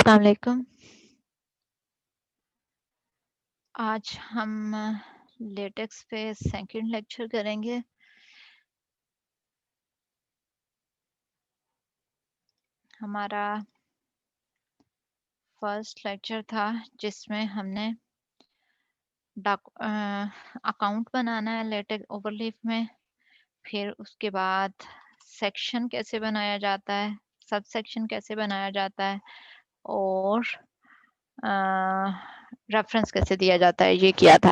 अस्सलाम वालेकुम। आज हम लेटेक्स पे सेकंड लेक्चर करेंगे। हमारा फर्स्ट लेक्चर था जिसमें हमने अकाउंट बनाना है लेटेक्स ओवरलीफ में। फिर उसके बाद सेक्शन कैसे बनाया जाता है, सब सेक्शन कैसे बनाया जाता है और रेफरेंस कैसे दिया जाता है, ये किया था।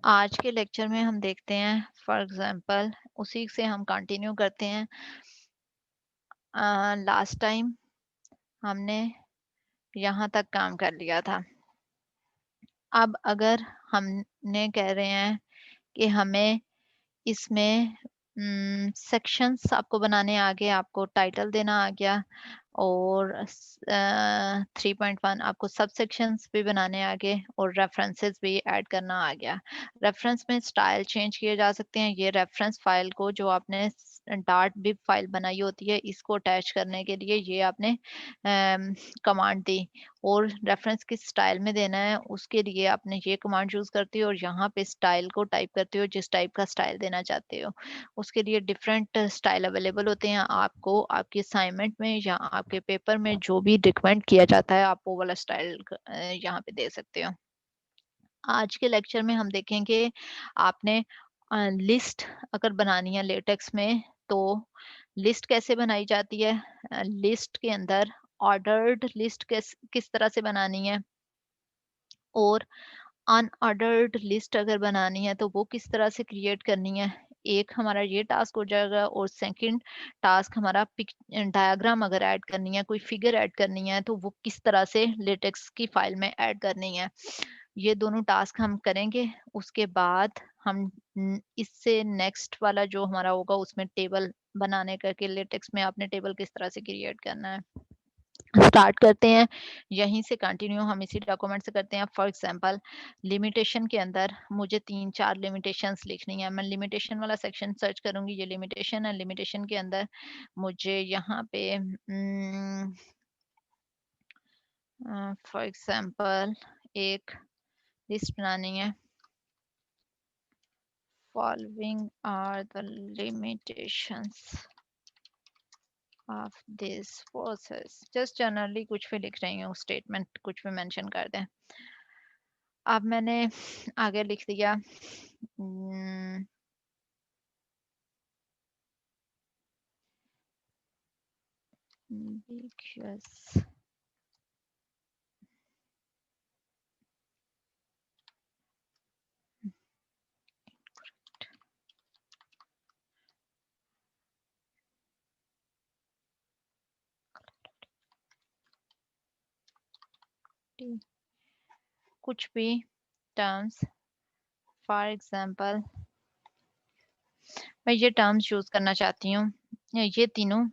आज के लेक्चर में हम देखते हैं फॉर एग्जांपल उसी से हम कंटिन्यू करते हैं। लास्ट टाइम हमने यहाँ तक काम कर लिया था। अब अगर हमने कह रहे हैं कि हमें इसमें सेक्शंस आपको बनाने आ गए, आपको टाइटल देना आ गया और 3.1 आपको सब सेक्शंस भी बनाने आ गए और रेफरेंसेस भी ऐड करना आ गया। रेफरेंस में स्टाइल चेंज किए जा सकते हैं। ये रेफरेंस फाइल को जो आपने डार्ट बिब फाइल बनाई होती है, इसको अटैच करने के लिए ये आपने कमांड दी और रेफरेंस किस स्टाइल में देना है उसके लिए आपने ये कमांड यूज करते हो और यहाँ पे स्टाइल को टाइप करते हो, जिस टाइप का स्टाइल देना चाहते हो। उसके लिए डिफरेंट स्टाइल अवेलेबल होते हैं। आपको आपके असाइनमेंट में या आपके पेपर में जो भी रिकमेंड किया जाता है आप वो वाला स्टाइल यहाँ पे दे सकते हो। आज के लेक्चर में हम देखेंगे आपने लिस्ट अगर बनानी है लेटेक्स में तो लिस्ट कैसे बनाई जाती है। लिस्ट के अंदर ऑर्डर्ड लिस्ट किस तरह से बनानी है और अनऑर्डर्ड लिस्ट अगर बनानी है तो वो किस तरह से क्रिएट करनी है। एक हमारा ये टास्क हो जाएगा और सेकंड टास्क हमारा डायग्राम अगर ऐड करनी है, कोई फिगर ऐड करनी है तो वो किस तरह से लेटेक्स की फाइल में ऐड करनी है। ये दोनों टास्क हम करेंगे। उसके बाद हम इससे नेक्स्ट वाला जो हमारा होगा उसमें टेबल बनाने का कि लेटेक्स में आपने टेबल किस तरह से क्रिएट करना है। स्टार्ट करते हैं यहीं से, कंटिन्यू हम इसी डॉक्यूमेंट से करते हैं। फॉर एग्जांपल लिमिटेशन के अंदर मुझे 3-4 लिमिटेशंस लिखनी है। मैं लिमिटेशन वाला सेक्शन सर्च करूंगी, ये लिमिटेशन है। लिमिटेशन के अंदर मुझे यहाँ पे फॉर एग्जांपल एक लिस्ट बनानी है। Following are the limitations of this process. Just generally कुछ भी लिख रही हूँ, स्टेटमेंट कुछ भी मेंशन कर दें। अब मैंने आगे लिख दिया because कुछ भी टर्म्स, फॉर एग्जांपल मैं ये टर्म्स यूज करना चाहती हूँ। ये तीनों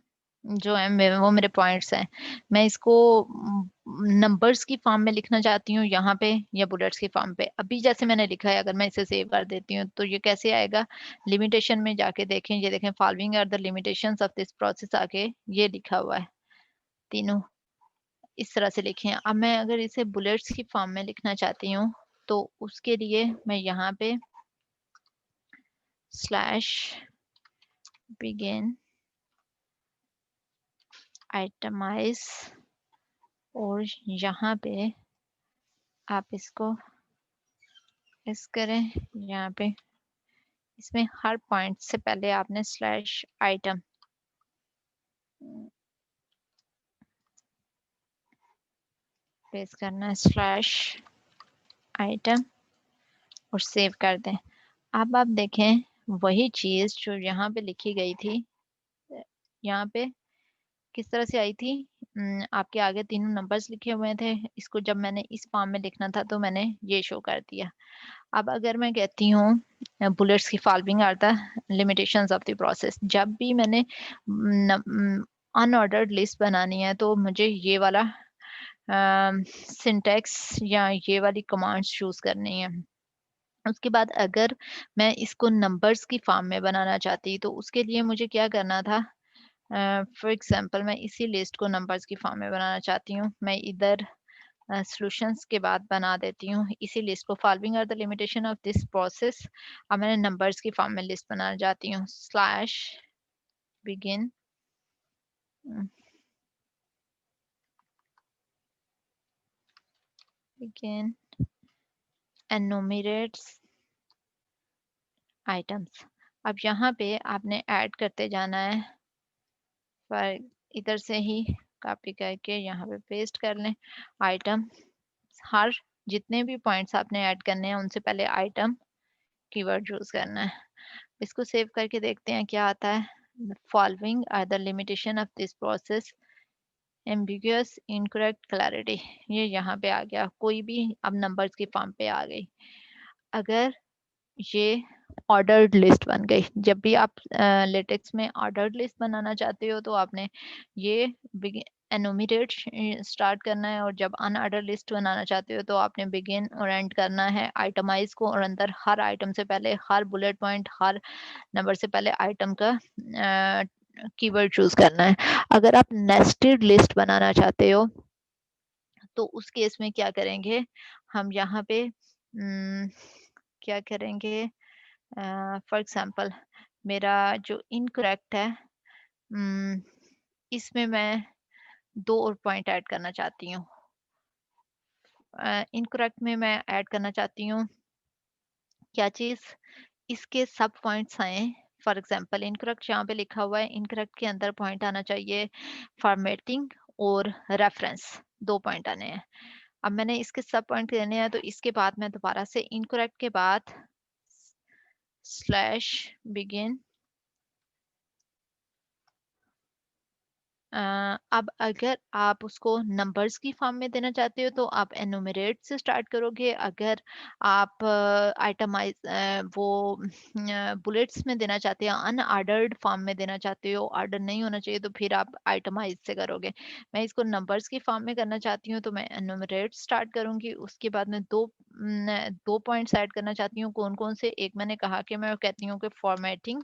जो है वो मेरे पॉइंट्स हैं। मैं इसको नंबर्स की फॉर्म में लिखना चाहती हूँ यहाँ पे या बुलेट्स की फॉर्म पे। अभी जैसे मैंने लिखा है, अगर मैं इसे सेव कर देती हूँ तो ये कैसे आएगा। लिमिटेशन में जाके देखें, ये देखें following are the limitations of this process, आके ये लिखा हुआ है। तीनों इस तरह से लिखे हैं। अब मैं अगर इसे बुलेट्स की फॉर्म में लिखना चाहती हूँ तो उसके लिए मैं यहाँ पे स्लैश बिगिन आइटमाइज और यहाँ पे आप इसको इस करें। यहाँ पे इसमें हर पॉइंट से पहले आपने स्लैश आइटम पेस्ट करना है, स्लैश आइटम और सेव कर दें। अब आप देखें वही चीज जो यहाँ पे लिखी गई थी यहाँ पे किस तरह से आई थी। आपके आगे तीनों नंबर्स लिखे हुए थे। इसको जब मैंने इस फॉर्म में लिखना था तो मैंने ये शो कर दिया। अब अगर मैं कहती हूँ बुलेट्स की following are the limitations of the process, जब भी मैंने अनऑर्डर्ड लिस्ट बनानी है तो मुझे ये वाला सिंटैक्स या ये वाली कमांड्स यूज करनी है। उसके बाद अगर मैं इसको नंबर्स की फॉर्म में बनाना चाहती तो उसके लिए मुझे क्या करना था। फॉर एग्जांपल मैं इसी लिस्ट को नंबर्स की फॉर्म में बनाना चाहती हूँ। मैं इधर सॉल्यूशंस के बाद बना देती हूँ इसी लिस्ट को। Following are the limitation of this process. अब मैंने नंबर्स की फॉर्म में लिस्ट बनाना चाहती हूँ। Slash begin begin enumerates items. अब यहाँ पे आपने ऐड करते जाना है। पर इधर से ही कॉपी करके यहाँ पे पेस्ट कर लें। आइटम, हर जितने भी पॉइंट्स आपने ऐड करने हैं उनसे पहले आइटम कीवर्ड यूज करना है। इसको सेव करके देखते हैं क्या आता है। Following are the limitation of this process. Ambiguous, incorrect, clarity, ये यहाँ पे आ गया। कोई भी अब नंबर्स की फॉर्म पे आ गई। अगर ये ऑर्डर्ड लिस्ट बन गई। जब भी आप लेटेक्स में ऑर्डर्ड लिस्ट बनाना चाहते हो तो आपने ये एनुमरेट स्टार्ट करना है, और जब अनऑर्डर लिस्ट बनाना चाहते हो तो आपने बिगिन और एंड करना है आइटमाइज को, और अंदर हर आइटम से पहले, हर बुलेट पॉइंट, हर नंबर से पहले आइटम का कीवर्ड चूज करना है। अगर आप नेस्टेड लिस्ट बनाना चाहते हो तो उस केस में क्या करेंगे हम यहाँ पे क्या करेंगे। फॉर एग्जांपल मेरा जो इनकरेक्ट है, इसमें मैं 2 और पॉइंट ऐड करना चाहती हूँ। इनकरेक्ट में मैं ऐड करना चाहती हूँ क्या चीज़, इसके सब पॉइंट्स आए। फॉर एग्जांपल इनकरेक्ट यहाँ पे लिखा हुआ है, इनकरेक्ट के अंदर पॉइंट आना चाहिए फॉर्मेटिंग और रेफरेंस, 2 पॉइंट आने हैं। अब मैंने इसके सब पॉइंट लेने हैं तो इसके बाद मैं दोबारा से इनकरेक्ट के बाद स्लैश बिगिन। अब अगर आप उसको नंबर्स की फॉर्म में देना चाहते हो तो आप एनुमरेट से स्टार्ट करोगे। अगर आप आइटमाइज वो बुलेट्स में देना चाहते हो, अनऑर्डर्ड फॉर्म में देना चाहते हो, ऑर्डर नहीं होना चाहिए, तो फिर आप आइटमाइज से करोगे। मैं इसको नंबर्स की फॉर्म में करना चाहती हूँ तो मैं एनुमरेट स्टार्ट करूंगी। उसके बाद मैं दो पॉइंट्स ऐड करना चाहती हूँ। कौन कौन से? एक मैंने कहा कि मैं कहती हूँ कि फॉर्मेटिंग,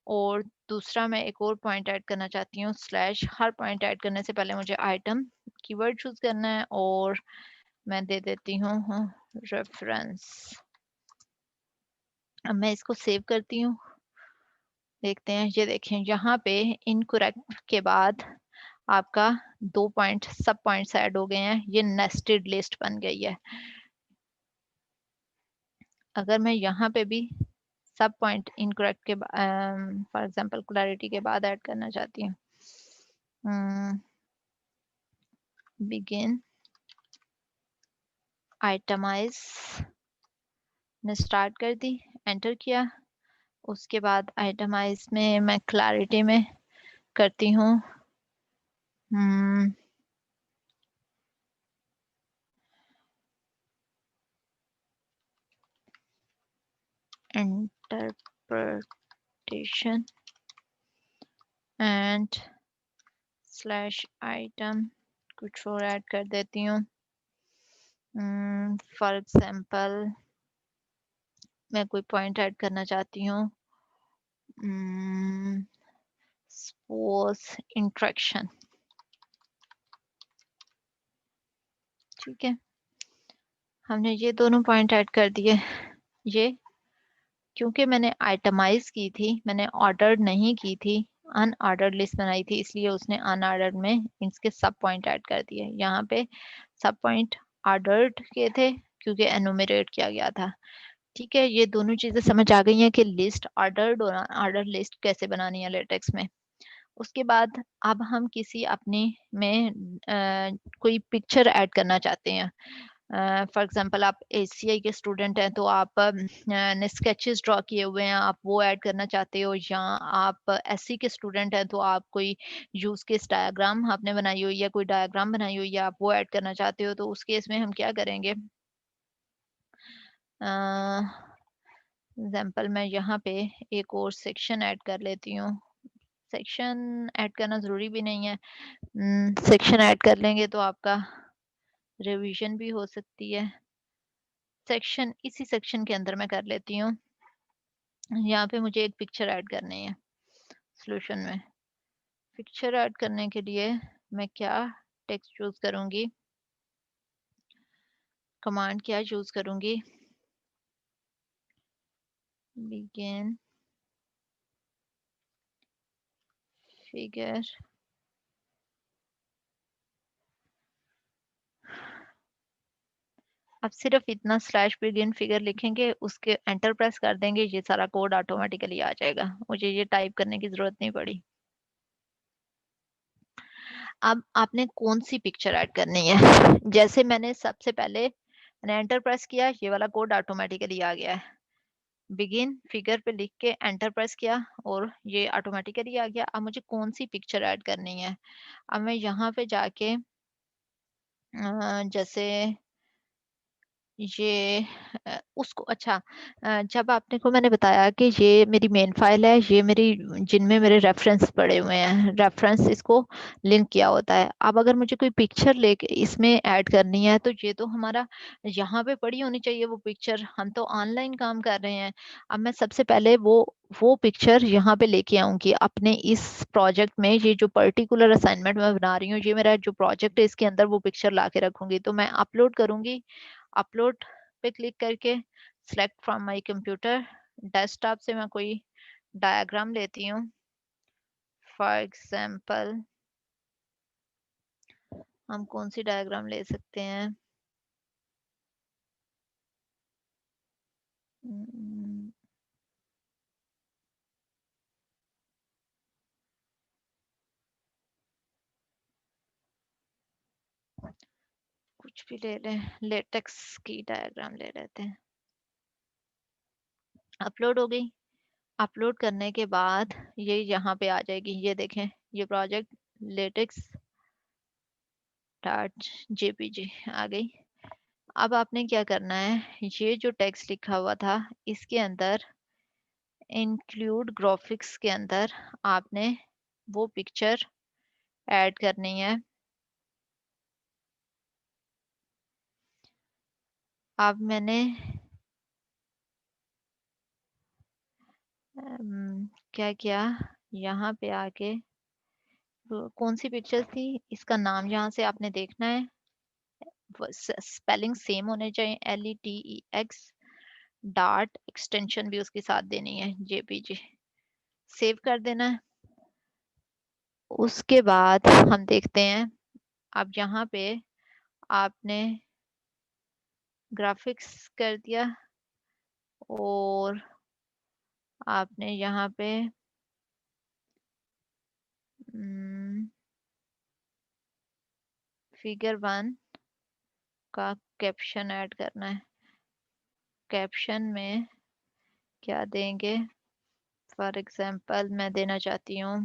और दूसरा मैं एक और पॉइंट ऐड करना चाहती हूँ स्लैश। हर पॉइंट ऐड करने से पहले मुझे आइटम कीवर्ड चूज करना है, और मैं दे देती हूँ रेफरेंस। अब मैं इसको सेव करती हूँ। देखते हैं, ये देखें यहाँ पे इनकरेक्ट के बाद आपका 2 पॉइंट सब पॉइंट्स ऐड हो गए हैं। ये नेस्टेड लिस्ट बन गई है। अगर मैं यहाँ पे भी सब पॉइंट इनकरेक्ट के फॉर एग्जांपल क्लैरिटी के बाद ऐड करना चाहती हूँ, बिगिन आइटमाइज ने स्टार्ट कर दी, एंटर किया। उसके बाद आइटमाइज में मैं क्लैरिटी में करती हूँ इंटरप्रिटेशन एंड स्लैश आइटम, कुछ और ऐड कर देती हूँ। फॉर एग्जांपल मैं कोई पॉइंट ऐड करना चाहती हूँ, स्पोर्ट्स इंट्रैक्शन। ठीक है, हमने ये दोनों पॉइंट ऐड कर दिए। ये क्योंकि मैंने आइटमाइज की थी, मैंने ऑर्डर्ड नहीं की थी, अनऑर्डर्ड लिस्ट बनाई थी, इसलिए उसने अनऑर्डर्ड में इसके सब पॉइंट ऐड कर दिए। यहाँ पे सब पॉइंट ऑर्डर्ड के थे क्योंकि एनुमरेट किया गया था। ठीक है, ये दोनों चीजें समझ आ गई हैं कि लिस्ट ऑर्डर्ड और अनऑर्डर्ड लिस्ट कैसे बनानी है लेटेक्स में। उसके बाद अब हम किसी अपने में कोई पिक्चर ऐड करना चाहते हैं। फॉर एग्जांपल आप एसीआई के स्टूडेंट हैं तो आप ने स्केचेस ड्रॉ किए हुए हैं, आप वो ऐड करना चाहते हो, या आप एससी के स्टूडेंट हैं तो आप कोई यूज केस डायग्राम आपने बनाई हुई है, कोई डायग्राम बनाई हुई है, आप वो ऐड करना चाहते हो। तो उस केस में हम क्या करेंगे, एग्जाम्पल मैं यहाँ पे एक और सेक्शन ऐड कर लेती हूँ। सेक्शन ऐड करना जरूरी भी नहीं है, सेक्शन ऐड कर लेंगे तो आपका रिवीजन भी हो सकती है। सेक्शन, इसी सेक्शन के अंदर मैं कर लेती हूँ। यहाँ पे मुझे एक पिक्चर ऐड करनी है सॉल्यूशन में। पिक्चर ऐड करने के लिए मैं क्या टेक्स्ट चूज करूंगी, कमांड क्या चूज करूंगी, बिगिन फिगर, अब सिर्फ इतना स्लैश बिगिन फिगर लिखेंगे, उसके एंटर प्रेस कर देंगे, ये सारा कोड ऑटोमेटिकली आ जाएगा, मुझे ये टाइप करने की जरूरत नहीं पड़ी। अब आपने कौन सी पिक्चर ऐड करनी है, जैसे मैंने सबसे पहले मैंने एंटर प्रेस किया, ये वाला कोड ऑटोमेटिकली आ गया है, बिगिन फिगर पे लिख के एंटर प्रेस किया और ये ऑटोमेटिकली आ गया। अब मुझे कौन सी पिक्चर ऐड करनी है, अब मैं यहाँ पे जाके जैसे ये उसको अच्छा, जब आपने को मैंने बताया कि ये मेरी मेन फाइल है, ये मेरी जिनमें मेरे रेफरेंस पड़े हुए हैं, रेफरेंस इसको लिंक किया होता है। अब अगर मुझे कोई पिक्चर लेके इसमें ऐड करनी है तो ये तो हमारा यहाँ पे पड़ी होनी चाहिए वो पिक्चर, हम तो ऑनलाइन काम कर रहे हैं। अब मैं सबसे पहले वो पिक्चर यहाँ पे लेके आऊंगी अपने इस प्रोजेक्ट में, ये जो पर्टिकुलर असाइनमेंट मैं बना रही हूँ, ये मेरा जो प्रोजेक्ट है इसके अंदर वो पिक्चर ला के रखूंगी। तो मैं अपलोड करूंगी, अपलोड पे क्लिक करके select from my computer, desktop से मैं कोई डायग्राम लेती हूँ, फॉर एग्जांपल हम कौन सी डायग्राम ले सकते हैं, हम्म, कुछ भी ले लें, लेटेक्स की डायग्राम ले लेते हैं। अपलोड हो गई, अपलोड करने के बाद ये यहाँ पे आ जाएगी, ये देखें ये प्रोजेक्ट लेटेक्स डॉट जेपीजी आ गई। अब आपने क्या करना है, ये जो टेक्स्ट लिखा हुआ था इसके अंदर इंक्लूड ग्राफिक्स के अंदर आपने वो पिक्चर ऐड करनी है। अब मैंने क्या किया, यहाँ पे आके कौन सी पिक्चर थी, इसका नाम यहाँ से आपने देखना है, स्पेलिंग सेम होने चाहिए, LETEX, डार्ट एक्सटेंशन भी उसके साथ देनी है, JPG, सेव कर देना है। उसके बाद हम देखते हैं, अब यहाँ पे आपने ग्राफिक्स कर दिया और आपने यहाँ पे फिगर 1 का कैप्शन ऐड करना है। कैप्शन में क्या देंगे, फॉर एग्जांपल मैं देना चाहती हूँ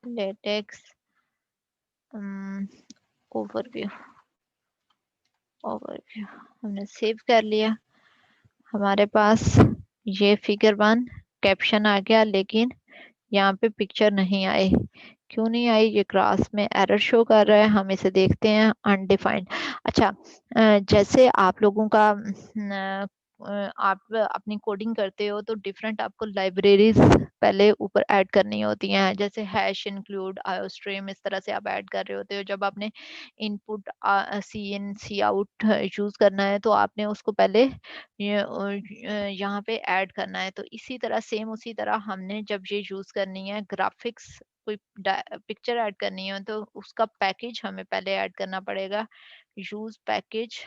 लेटेक्स ओवरव्यू, ओवरव्यू हमने सेव कर लिया। हमारे पास ये फिगर 1 कैप्शन आ गया, लेकिन यहाँ पे पिक्चर नहीं आई, क्यों नहीं आई, ये क्लास में एरर शो कर रहा है, हम इसे देखते हैं अनडिफाइंड। अच्छा, जैसे आप लोगों का आप अपनी कोडिंग करते हो तो डिफरेंट आपको लाइब्रेरीज पहले ऊपर ऐड करनी होती हैं, जैसे हैश इंक्लूड आयोस्ट्रीम, इस तरह से आप ऐड कर रहे होते हो। जब आपने इनपुट सी इन सी आउट यूज करना है तो आपने उसको पहले यहाँ पे ऐड करना है। तो इसी तरह सेम उसी तरह हमने जब ये यूज करनी है ग्राफिक्स, कोई पिक्चर ऐड करनी है तो उसका पैकेज हमें पहले ऐड करना पड़ेगा, use package,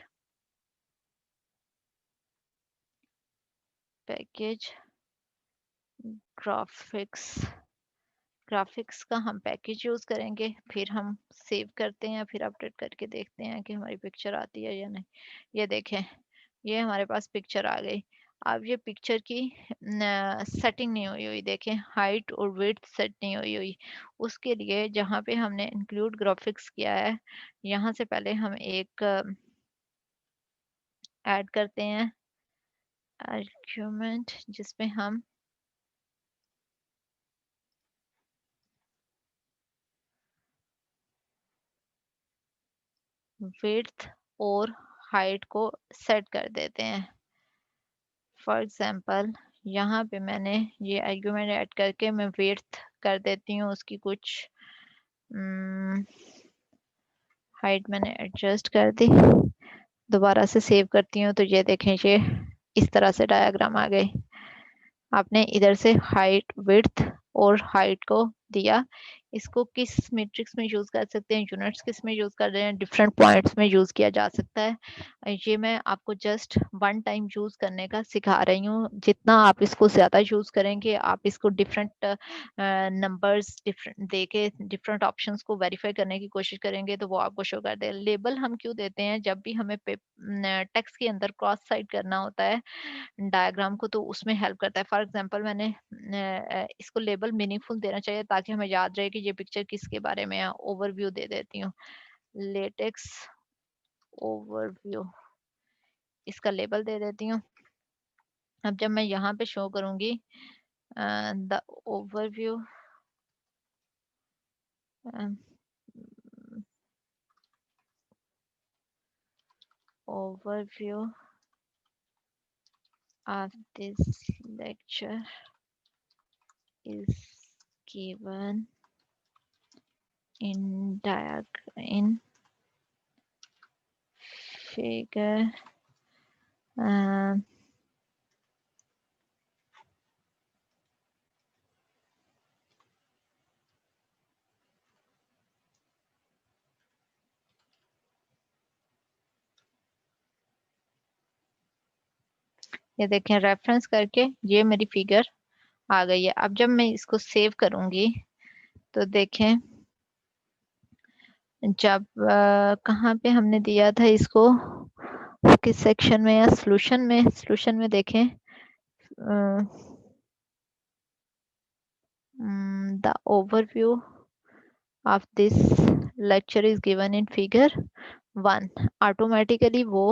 package graphics, graphics का हम पैकेज यूज करेंगे, फिर हम सेव करते हैं, फिर अपडेट करके देखते हैं कि हमारी पिक्चर आती है या नहीं। ये देखें ये हमारे पास पिक्चर आ गई। अब ये पिक्चर की सेटिंग नहीं हुई हुई, देखें हाइट और विड्थ सेट नहीं हुई हुई। उसके लिए जहाँ पे हमने इंक्लूड ग्राफिक्स किया है, यहाँ से पहले हम एक ऐड करते हैं आर्ग्यूमेंट, जिसमें हम विड्थ और हाइट को सेट कर देते हैं। फॉर एग्जांपल यहाँ पे मैंने ये आर्ग्यूमेंट ऐड करके मैं विड्थ कर देती हूँ उसकी कुछ हाइट मैंने एडजस्ट कर दी, दोबारा से सेव करती हूँ तो ये देखें, ये इस तरह से डायग्राम आ गई। आपने इधर से हाइट विड्थ और हाइट को दिया। इसको किस मैट्रिक्स में यूज कर सकते हैं, यूनिट्स किस में यूज कर रहे हैं, डिफरेंट पॉइंट्स में यूज किया जा सकता है। ये मैं आपको जस्ट वन टाइम यूज करने का सिखा रही हूँ। जितना आप इसको ज्यादा यूज करेंगे, आप इसको डिफरेंट नंबर्स डिफरेंट देके डिफरेंट ऑप्शंस को वेरीफाई करने की कोशिश करेंगे तो वो आपको शो कर दे। लेबल हम क्यों देते हैं, जब भी हमें टेक्स्ट के अंदर क्रॉस साइड करना होता है डायग्राम को, तो उसमें हेल्प करता है। फॉर एग्जांपल मैंने इसको लेबल मीनिंगफुल देना चाहिए ताकि हमें याद रहे कि ये पिक्चर किसके बारे में है। ओवरव्यू दे देती हूँ, लेटेक्स ओवरव्यू, इसका लेबल दे देती हूँ। अब जब मैं यहाँ पे शो करूंगी the overview overview of this lecture is given in figure ये देखें, रेफरेंस करके ये मेरी फिगर आ गई है। अब जब मैं इसको सेव करूंगी तो देखें, जब कहाँ पे हमने दिया था इसको, किस सेक्शन में, या सॉल्यूशन में देखें, the overview of this lecture is given in figure 1। Automatically वो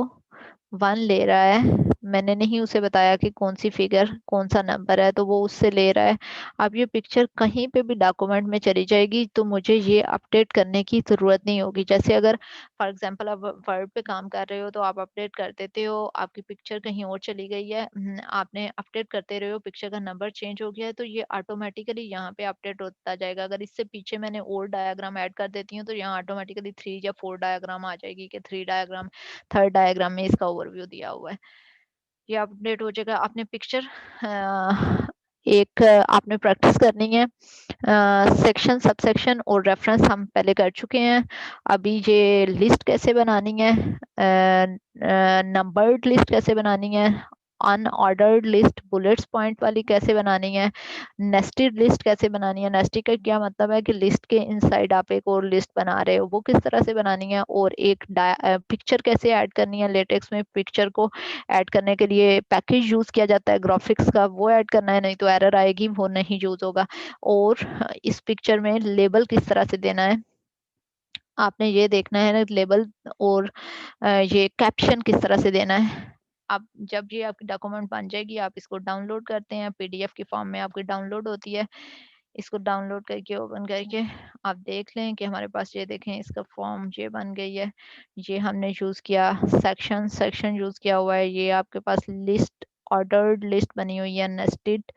1 ले रहा है, मैंने नहीं उसे बताया कि कौन सी फिगर कौन सा नंबर है, तो वो उससे ले रहा है। अब ये पिक्चर कहीं पे भी डॉक्यूमेंट में चली जाएगी तो मुझे ये अपडेट करने की जरूरत नहीं होगी। जैसे अगर फॉर एग्जांपल आप वर्ड पे काम कर रहे हो तो आप अपडेट कर देते हो, आपकी पिक्चर कहीं और चली गई है, आपने अपडेट करते रहे हो, पिक्चर का नंबर चेंज हो गया है, तो ये ऑटोमेटिकली यहाँ पे अपडेट होता जाएगा। अगर इससे पीछे मैंने और डायग्राम ऐड कर देती हूँ तो यहाँ ऑटोमेटिकली 3 या 4 डायग्राम आ जाएगी कि 3 डायग्राम, थर्ड डायग्राम में इसका ओवरव्यू दिया हुआ है। ये अपडेट हो जाएगा। आपने पिक्चर एक आपने प्रैक्टिस करनी है। सेक्शन, सबसेक्शन और रेफरेंस हम पहले कर चुके हैं। अभी ये लिस्ट कैसे बनानी है, नंबर्ड लिस्ट कैसे बनानी है, अनऑर्डर्ड लिस्ट बुलेट्स पॉइंट वाली कैसे बनानी है, नेस्टेड लिस्ट कैसे बनानी है। नेस्टेड का क्या मतलब है कि लिस्ट के इनसाइड आप एक और लिस्ट बना रहे हो, वो किस तरह से बनानी है। और एक पिक्चर कैसे ऐड करनी है, लेटेक्स में पिक्चर को ऐड करने के लिए पैकेज यूज किया जाता है ग्राफिक्स का, वो ऐड करना है, नहीं तो एरर आएगी, वो नहीं यूज होगा। और इस पिक्चर में लेबल किस तरह से देना है, आपने ये देखना है ना लेबल, और ये कैप्शन किस तरह से देना है। अब जब ये आपकी डॉक्यूमेंट बन जाएगी, आप इसको डाउनलोड करते हैं, पीडीएफ की फॉर्म में आपकी डाउनलोड होती है। इसको डाउनलोड करके ओपन करके आप देख लें कि हमारे पास, ये देखें इसका फॉर्म ये बन गई है। ये हमने यूज किया, सेक्शन यूज किया हुआ है। ये आपके पास लिस्ट, ऑर्डर्ड लिस्ट बनी हुई है, नेस्टेड।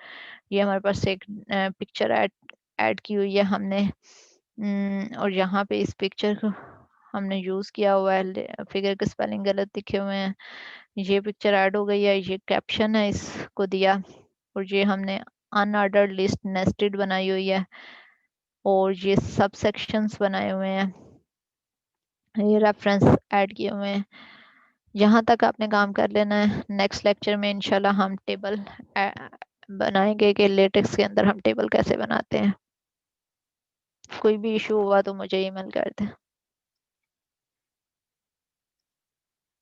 ये हमारे पास एक पिक्चर ऐड की हुई है हमने, और यहाँ पे इस पिक्चर को हमने यूज किया हुआ है, फिगर के स्पेलिंग गलत लिखे हुए हैं। ये पिक्चर ऐड हो गई है, ये कैप्शन है इसको दिया, और ये हमने अनऑर्डर्ड लिस्ट नेस्टेड बनाई हुई है, और ये सब सेक्शंस बनाए हुए हैं, ये रेफरेंस ऐड किए हुए हैं। यहाँ तक आपने काम कर लेना है। नेक्स्ट लेक्चर में इंशाल्लाह हम टेबल बनाएंगे कि लेटेक्स के अंदर हम टेबल कैसे बनाते हैं। कोई भी इशू हुआ तो मुझे ईमेल कर दें।